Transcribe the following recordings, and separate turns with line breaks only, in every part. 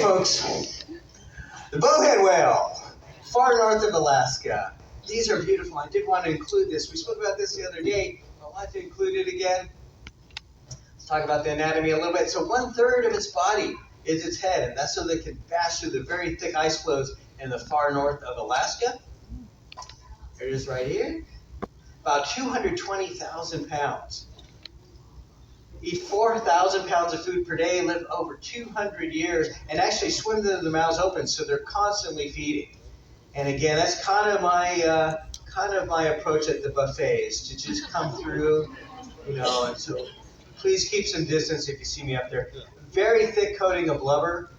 folks, the bowhead whale, far north of Alaska. These are beautiful. I did want to include this. We spoke about this the other day. I'd like to include it again. Let's talk about the anatomy a little bit. So 1/3 of its body is its head, and that's so they can pass through the very thick ice floes in the far north of Alaska. There it is right here. About 220,000 pounds. Eat 4,000 pounds of food per day, live over 200 years, and actually swim with their mouths open, so they're constantly feeding. And again, that's kind of my approach at the buffets, to just come through, and so please keep some distance if you see me up there. Very thick coating of blubber,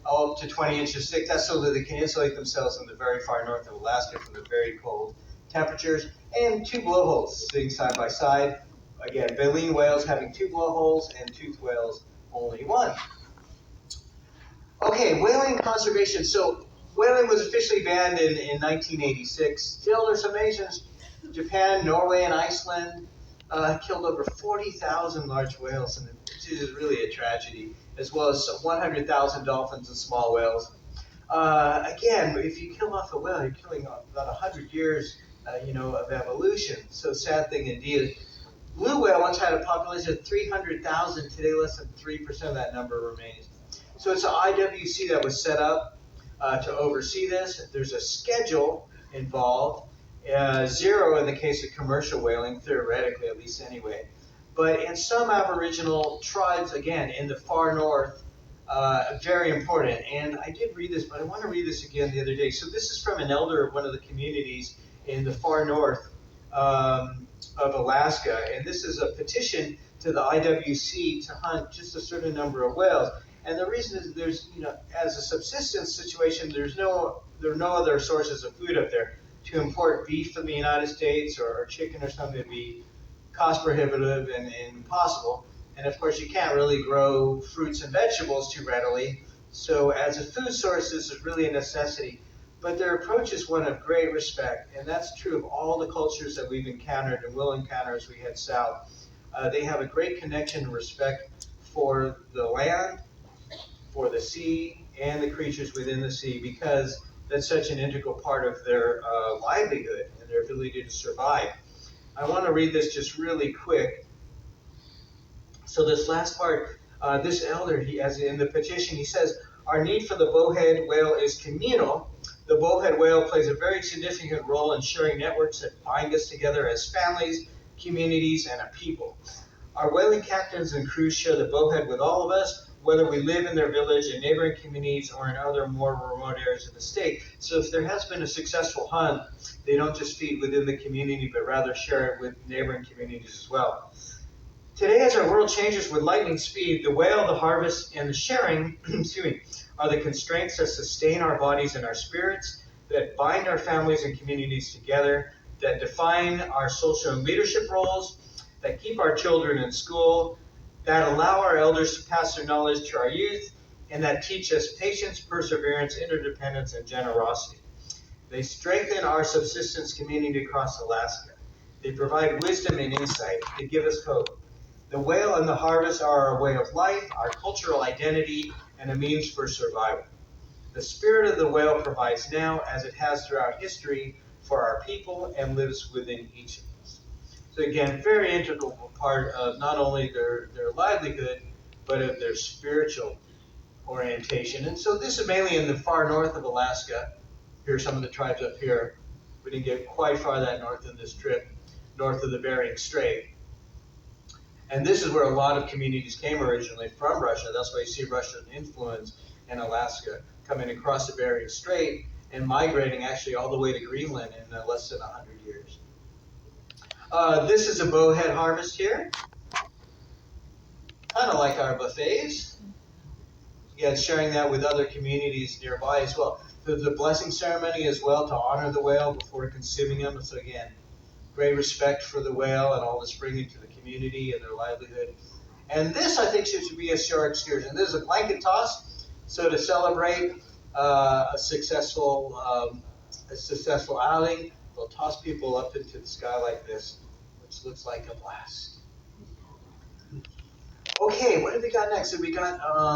up to 20 inches thick. That's so that they can insulate themselves in the very far north of Alaska from the very cold temperatures. And 2 blowholes sitting side by side. Again, baleen whales having 2 blowholes and toothed whales only 1. Okay, whaling conservation. So whaling was officially banned in 1986. Still, there's some nations, Japan, Norway, and Iceland, killed over 40,000 large whales, and which is really a tragedy, as well as 100,000 dolphins and small whales. Again, if you kill off a whale, you're killing about 100 years, of evolution. So sad thing indeed. Blue whale once had a population of 300,000. Today, less than 3% of that number remains. So it's an IWC that was set up to oversee this. There's a schedule involved, 0 in the case of commercial whaling, theoretically, at least anyway. But in some Aboriginal tribes, again, in the far north, very important. And I did read this, but I want to read this again the other day. So this is from an elder of one of the communities in the far north of Alaska. And this is a petition to the IWC to hunt just a certain number of whales. And the reason is there's, as a subsistence situation, there are no other sources of food up there. To import beef from the United States or chicken or something would be cost prohibitive and impossible. And of course, you can't really grow fruits and vegetables too readily. So as a food source, this is really a necessity. But their approach is one of great respect, and that's true of all the cultures that we've encountered and will encounter as we head south. They have a great connection and respect for the land, for the sea, and the creatures within the sea, because that's such an integral part of their livelihood and their ability to survive. I want to read this just really quick. So this last part, this elder, as in the petition, he says, our need for the bowhead whale is communal. The bowhead whale plays a very significant role in sharing networks that bind us together as families, communities, and a people. Our whaling captains and crews share the bowhead with all of us, whether we live in their village, in neighboring communities, or in other more remote areas of the state. So if there has been a successful hunt, they don't just feed within the community, but rather share it with neighboring communities as well. Today, as our world changes with lightning speed, the whale, the harvest, and the sharing are the constraints that sustain our bodies and our spirits, that bind our families and communities together, that define our social and leadership roles, that keep our children in school, that allow our elders to pass their knowledge to our youth, and that teach us patience, perseverance, interdependence, and generosity. They strengthen our subsistence community across Alaska. They provide wisdom and insight. They give us hope. The whale and the harvest are our way of life, our cultural identity, and a means for survival. The spirit of the whale provides now, as it has throughout history, for our people and lives within each of us. So again, very integral part of not only their livelihood, but of their spiritual orientation. And so this is mainly in the far north of Alaska. Here are some of the tribes up here. We didn't get quite far that north in this trip, north of the Bering Strait. And this is where a lot of communities came originally from Russia. That's why you see Russian influence in Alaska coming across the Bering Strait and migrating actually all the way to Greenland in less than 100 years. This is a bowhead harvest here. Kind of like our buffets. Again, sharing that with other communities nearby as well. The blessing ceremony as well to honor the whale before consuming them. So again, great respect for the whale and all this bringing to the community and their livelihood. And this, I think, should be a shore excursion. This is a blanket toss. So to celebrate a successful outing, they'll toss people up into the sky like this, which looks like a blast. Okay, what have we got next? So we got, I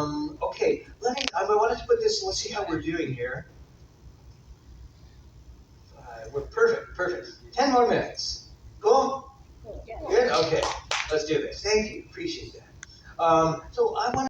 wanted to put this let's see how we're doing here. We're perfect. 10 more minutes. Cool? Good? Okay, let's do this. Thank you, appreciate that. So I want